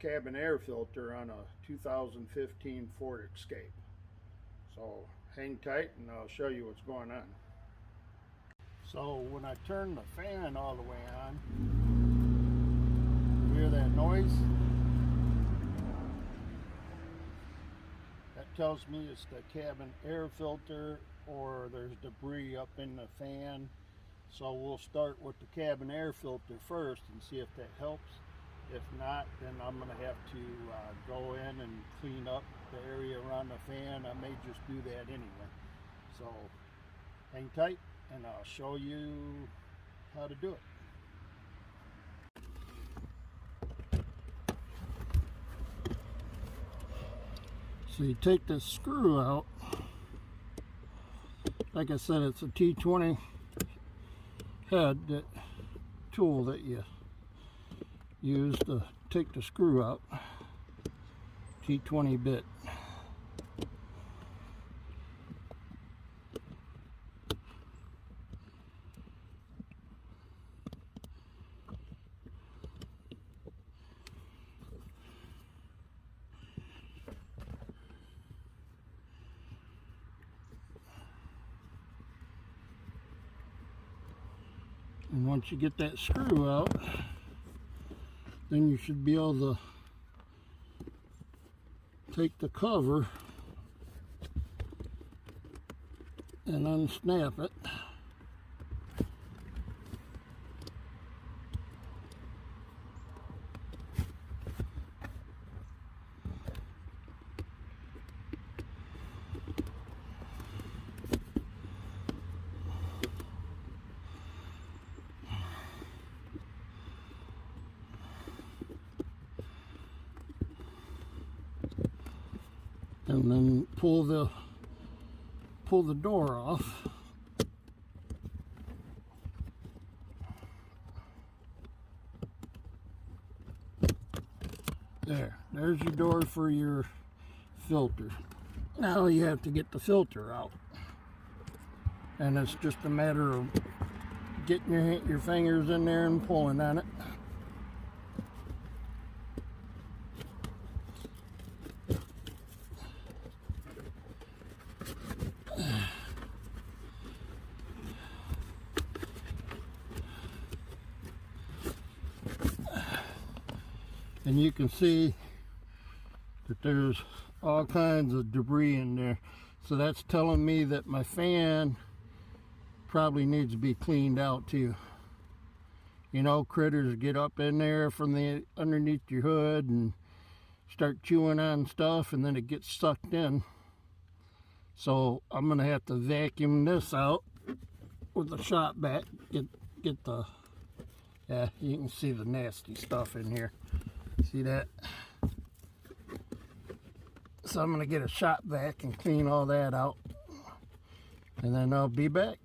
cabin air filter on a 2015 Ford Escape. So hang tight and I'll show you what's going on. So when I turn the fan all the way on, you hear that noise? That tells me it's the cabin air filter or there's debris up in the fan. So we'll start with the cabin air filter first and see if that helps. If not, then I'm going to have to go in and clean up the area around the fan. I may just do that anyway. So hang tight and I'll show you how to do it. So you take this screw out. Like I said, it's a T20 head tool that you use to take the screw out. T20 bit. And once you get that screw out, then you should be able to take the cover and unsnap it. And then pull the door off. There's your door for your filter. Now you have to get the filter out, and it's just a matter of getting your fingers in there and pulling on it. And you can see that there's all kinds of debris in there. So that's telling me that my fan probably needs to be cleaned out too. You know, critters get up in there from the underneath your hood and start chewing on stuff, and then it gets sucked in. So I'm gonna have to vacuum this out with a shop vac. Get the, yeah, you can see the nasty stuff in here. See that? So I'm going to get a shop vac and clean all that out, and then I'll be back.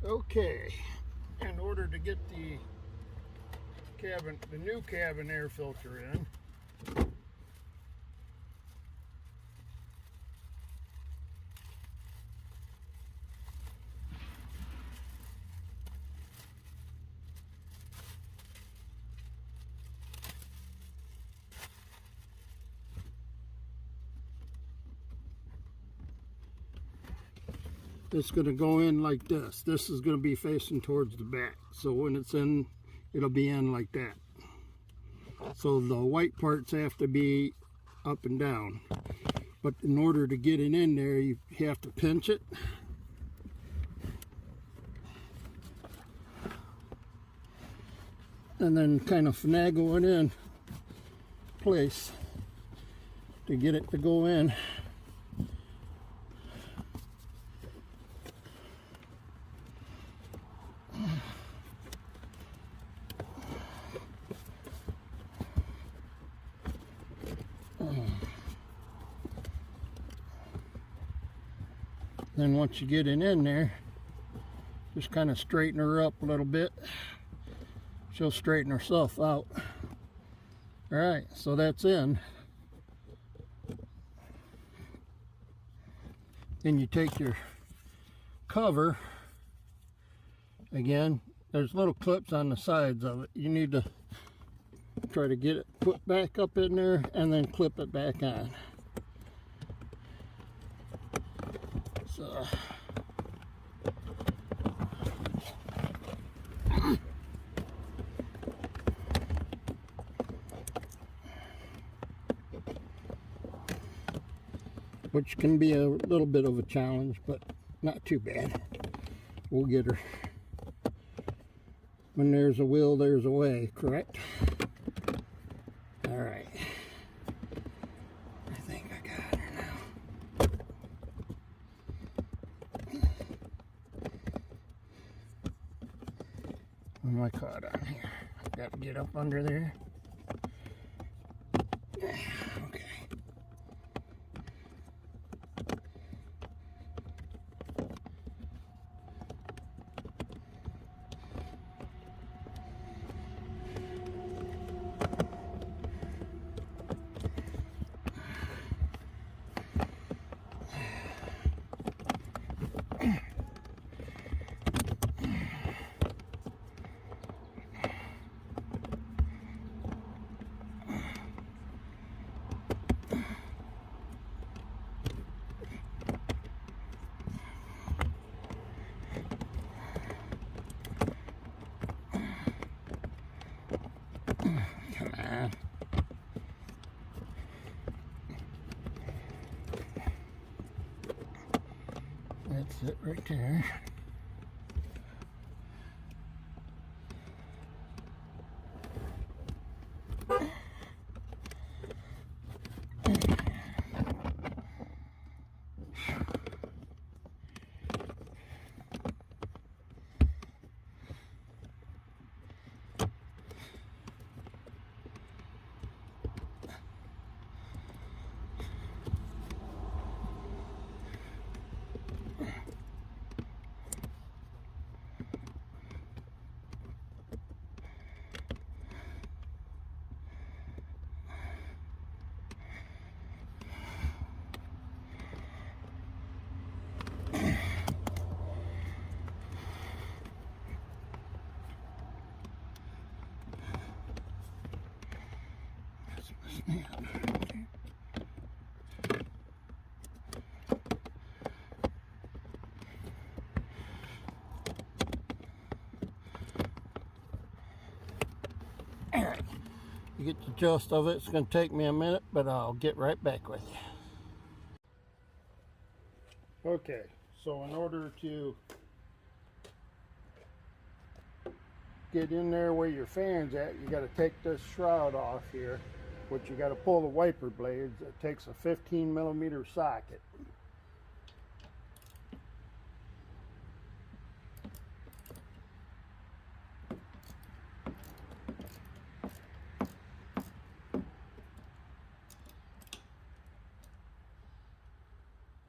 Okay. In order to get the new cabin air filter in, it's going to go in like this. This is going to be facing towards the back. So when it's in, it'll be in like that. So the white parts have to be up and down. But in order to get it in there, you have to pinch it. And then kind of finagle it in place to get it to go in. Then once you get it in there, Just kind of straighten her up a little bit. She'll straighten herself out. Alright, so that's in. Then you take your cover. Again, there's little clips on the sides of it. You need to try to get it put back up in there and then clip it back on. So which can be a little bit of a challenge, but not too bad. We'll get her. When there's a will, there's a way, correct? All right. I think I got her now. What am I caught on here? Got to get up under there. Okay. That's it right there. Alright, you get the gist of it. It's going to take me a minute, but I'll get right back with you. Okay, so in order to get in there where your fan's at, you got to take this shroud off here, which you got to pull the wiper blades. It takes a 15mm socket.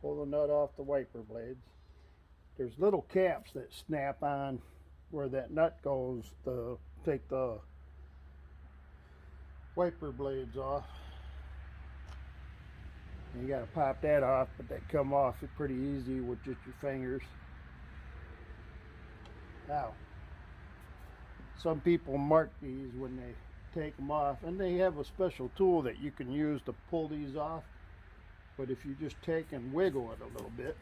Pull the nut off the wiper blades. There's little caps that snap on where that nut goes to take the wiper blades off. And you got to pop that off, but they come off it pretty easy with just your fingers. Now, some people mark these when they take them off, and they have a special tool that you can use to pull these off. But if you just take and wiggle it a little bit,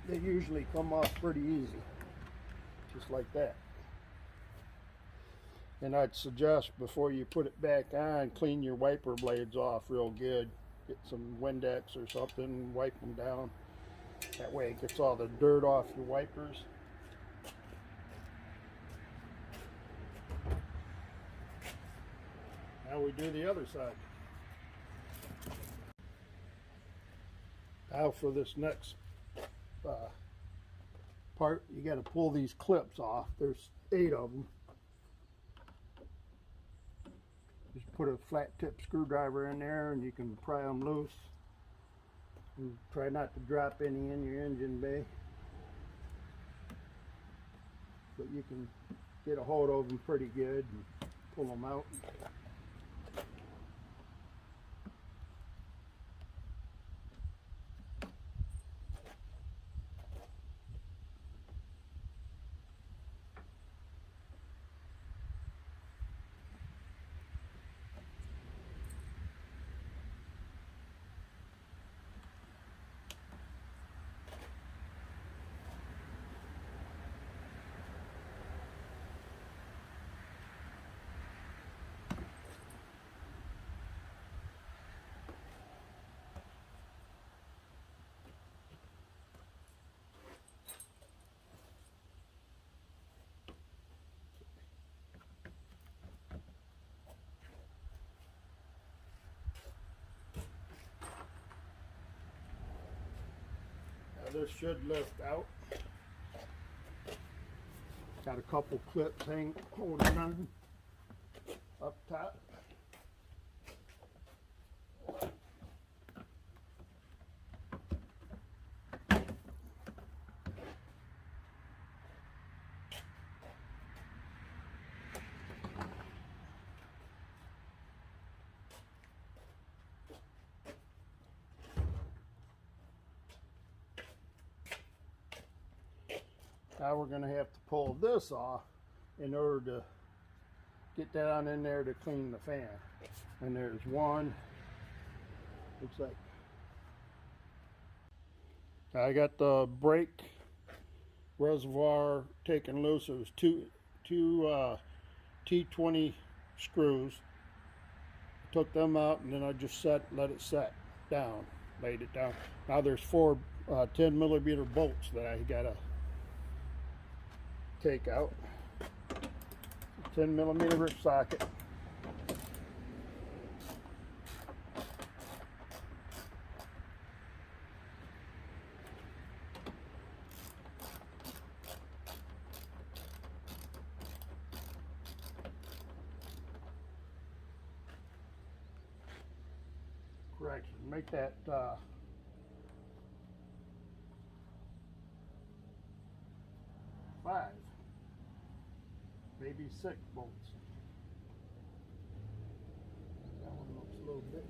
they usually come off pretty easy, just like that. And I'd suggest before you put it back on, clean your wiper blades off real good. Get some Windex or something, wipe them down. That way it gets all the dirt off your wipers. Now we do the other side. Now for this next part, you got to pull these clips off. There's 8 of them. Just put a flat tip screwdriver in there and you can pry them loose. And try not to drop any in your engine bay, but you can get a hold of them pretty good and pull them out. This should lift out. Got a couple clips holding on up top. Now we're going to have to pull this off in order to get down in there to clean the fan. And there's one, looks like. I got the brake reservoir taken loose. It was two T20 screws. Took them out and then I just let it set down, laid it down. Now there's four 10mm bolts that I gotta take out. 10mm rip socket. Correction, make that 5, maybe 6 bolts. That one looks a little bit.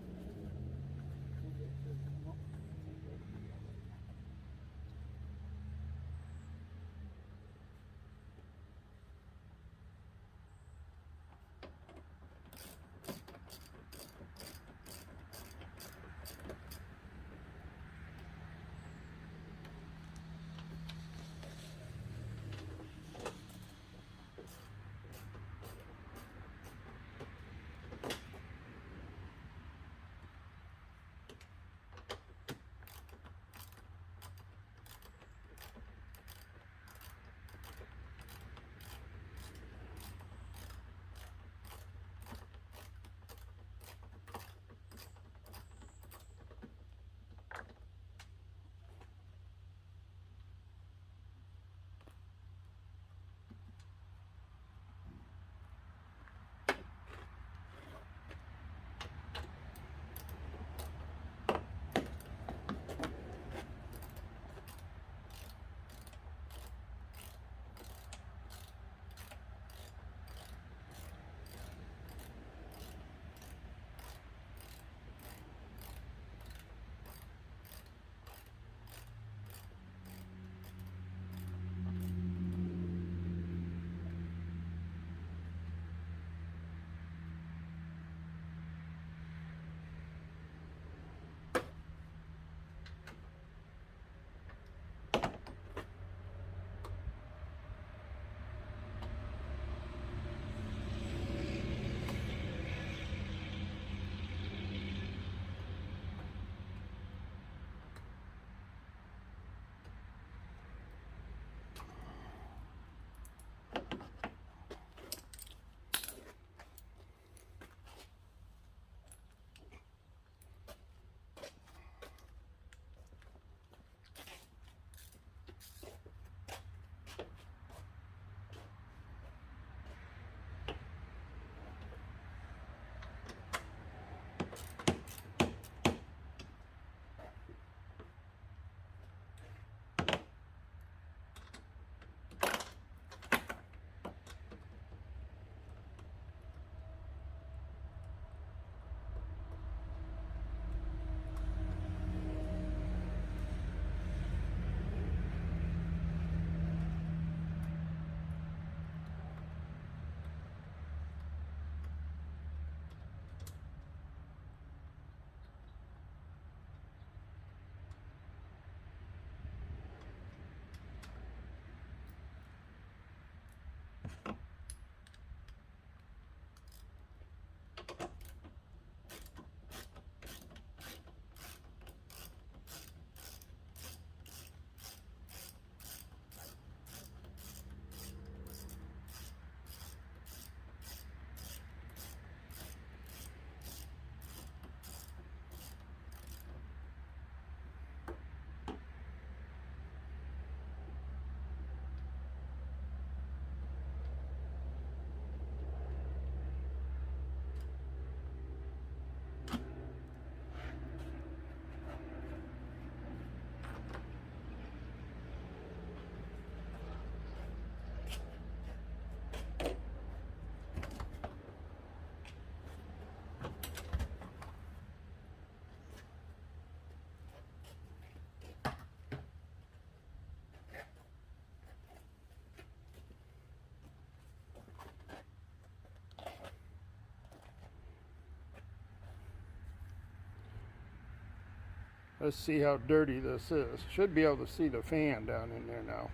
Let's see how dirty this is. Should be able to see the fan down in there now.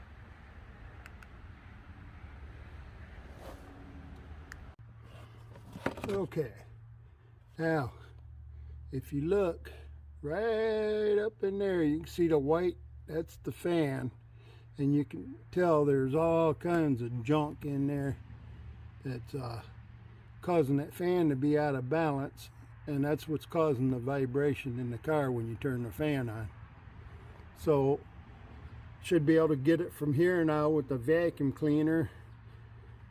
Okay, now if you look right up in there, you can see the white, that's the fan, and you can tell there's all kinds of junk in there that's causing that fan to be out of balance, and that's what's causing the vibration in the car when you turn the fan on. So should be able to get it from here now with the vacuum cleaner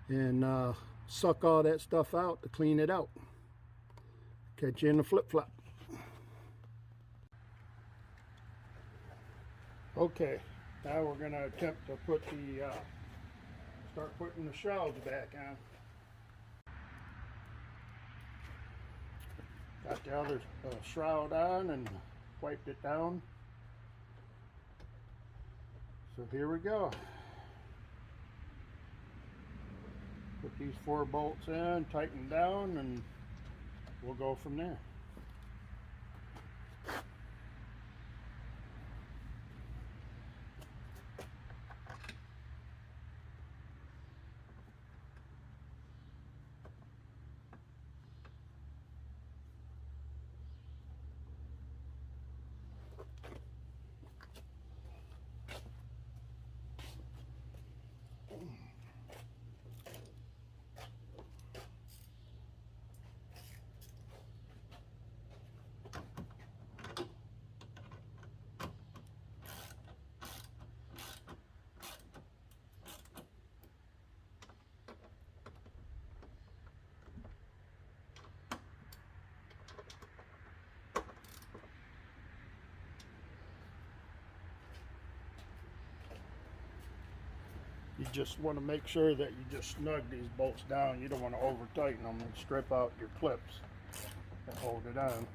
and suck all that stuff out to clean it out. Catch you in the flip-flop. Okay, now we're going to attempt to put the start putting the shrouds back on. Got the other shroud on and wiped it down. So here we go. Put these 4 bolts in, tighten down, and we'll go from there. You just want to make sure that you just snug these bolts down. You don't want to over tighten them and strip out your clips that hold it on.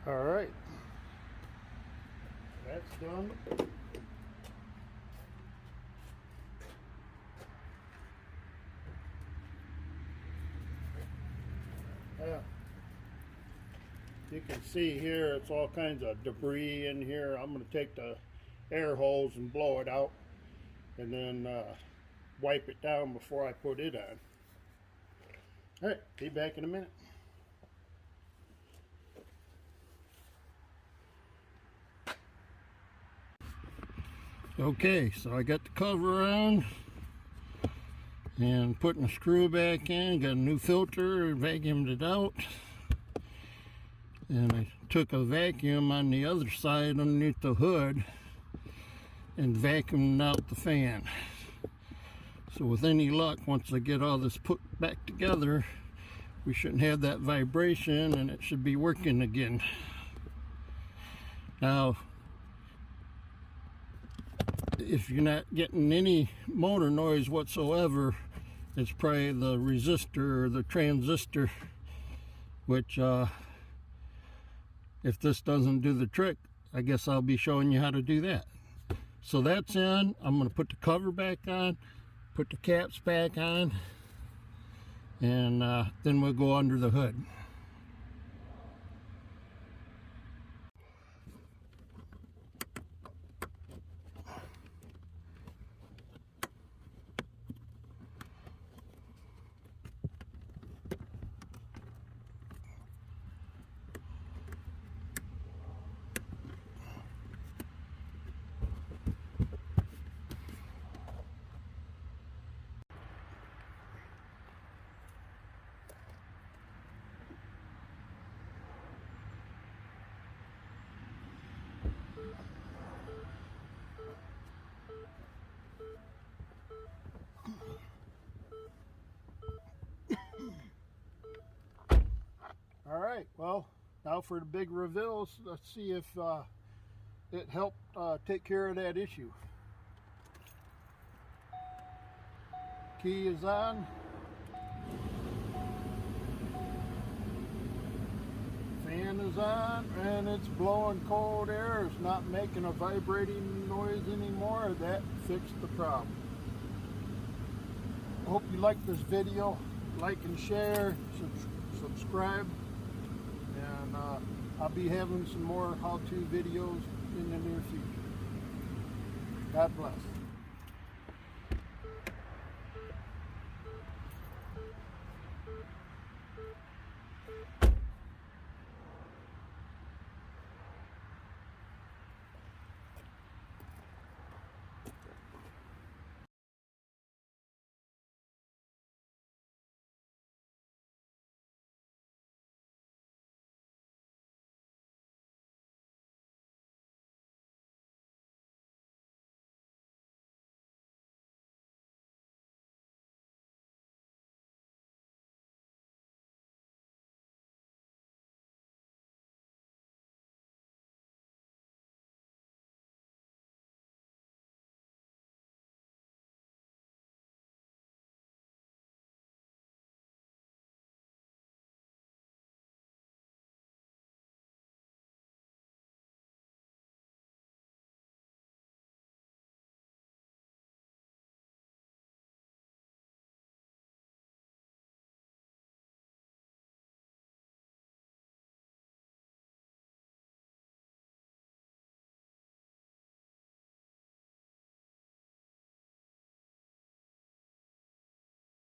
All right, that's done. Yeah, you can see here it's all kinds of debris in here. I'm going to take the air hose and blow it out, and then wipe it down before I put it on. All right, be back in a minute. Okay, so I got the cover on and putting the screw back in. Got a new filter, vacuumed it out, and I took a vacuum on the other side underneath the hood and vacuumed out the fan. So with any luck, once I get all this put back together, we shouldn't have that vibration and it should be working again. Now, if you're not getting any motor noise whatsoever, it's probably the resistor or the transistor, which if this doesn't do the trick, I guess I'll be showing you how to do that. So that's in. I'm going to put the cover back on, put the caps back on, and then we'll go under the hood. All right, well, now for the big reveals. Let's see if it helped take care of that issue. Key is on. Fan is on, and it's blowing cold air. It's not making a vibrating noise anymore. That fixed the problem. I hope you liked this video. Like and share, subscribe, and I'll be having some more how-to videos in the near future. God bless.